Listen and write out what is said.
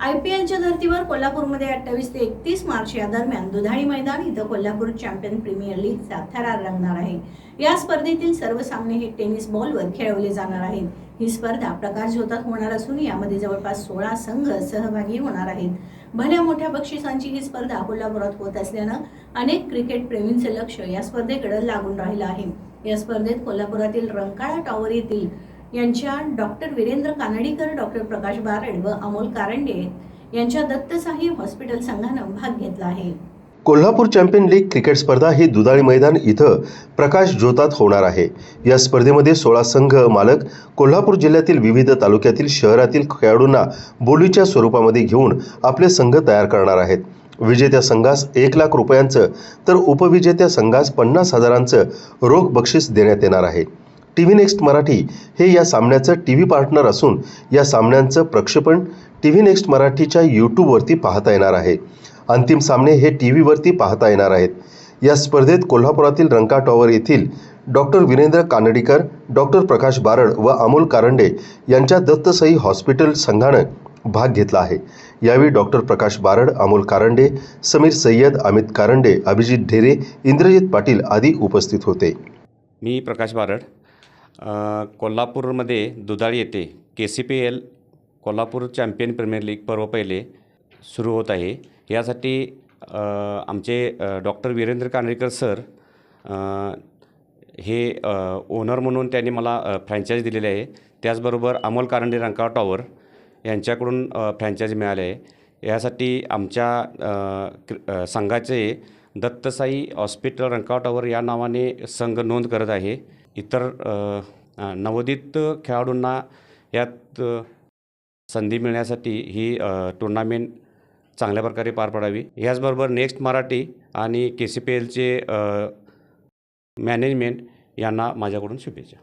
IPLच्या धर्तीवर कोल्हापूरमध्ये 28 ते 31 मार्च या दरम्यान दुधाळी मैदान इथं कोल्हापूर चॅम्पियन प्रीमियर लीगचा थरार रंगणार आहे। या स्पर्धेतील सर्व सामने हे टेनिस बॉलवर खेळवले जाणार आहेत। ही स्पर्धा प्रकाश झोतात होणार असून यामध्ये जवळपास 16 संघ सहभागी होणार आहेत। भल्या मोठ्या बक्षिसांची ही स्पर्धा कोल्हापुरात होत असल्यानं अनेक क्रिकेट प्रेमींचे लक्ष या स्पर्धेकडे लागून राहिलं आहे। या स्पर्धेत कोल्हापुरातील रंकाळा टॉवर येथील यांच्या डॉक्टर वीरेंद्र कानडीकर, डॉक्टर प्रकाश बारड व अमोल कारंडे यांच्या दत्तसाई हॉस्पिटल संघानं भाग घेतला आहे। कोल्हापूर चॅम्पियन लीग क्रिकेट स्पर्धा ही दुधाळी मैदान इथं प्रकाश जोतात होणार आहे। या स्पर्धेमध्ये 16 संघ मालक कोल्हापूर जिल्ह्यातील विविध तालुक्यातील शहरातील खेळाडूंना बोलीच्या स्वरूपामध्ये घेऊन आपले संघ तयार करणार आहेत। विजेत्या संघास 1 लाख रुपयांचं तर उपविजेत्या संघास 50,000चं रोख बक्षीस देण्यात येणार आहे। टीव्ही नेक्स्ट मराठी हे या सामन्याचं टीव्ही पार्टनर असून या सामन्यांचं प्रक्षेपण टीव्ही नेक्स्ट मराठीच्या यूट्यूबवरती पाहता येणार आहे। अंतिम सामने हे टीव्हीवरती पाहता येणार आहेत। या स्पर्धेत कोल्हापुरातील रंकाळा टॉवर येथील डॉक्टर वीरेंद्र कानडीकर, डॉक्टर प्रकाश बारड व अमोल कारंडे यांच्या दत्तसाई हॉस्पिटल संघानं भाग घेतला आहे। यावेळी डॉक्टर प्रकाश बारड, अमोल कारंडे, समीर सय्यद, अमित कारंडे, अभिजित ढेरे, इंद्रजित पाटील आदी उपस्थित होते। मी प्रकाश बारड, कोल्हापूरमध्ये दुधाळी येथे KCPL Kolhapur champion premier league पर्व पहिले सुरू होत आहे। यासाठी आमचे डॉक्टर वीरेंद्र कानडीकर सर हे ओनर म्हणून त्यांनी मला फ्रँचाइज दिलेली आहे। त्याचबरोबर अमोल कारंडे, रंकाळा टॉवर यांच्याकडून फ्रँचाइज मिळाले आहे। यासाठी आमच्या संघाचे दत्तसाई हॉस्पिटल रंकाळा टॉवर या नावाने संघ नोंद करत आहे। इतर नवोदित खेळाडूंना यात संधी मिळण्यासाठी ही टुर्नामेंट चांगल्या प्रकारे पार पडावी। याचबरोबर नेक्स्ट मराठी आणि KCPLचे मॅनेजमेंट यांना माझ्याकडून शुभेच्छा।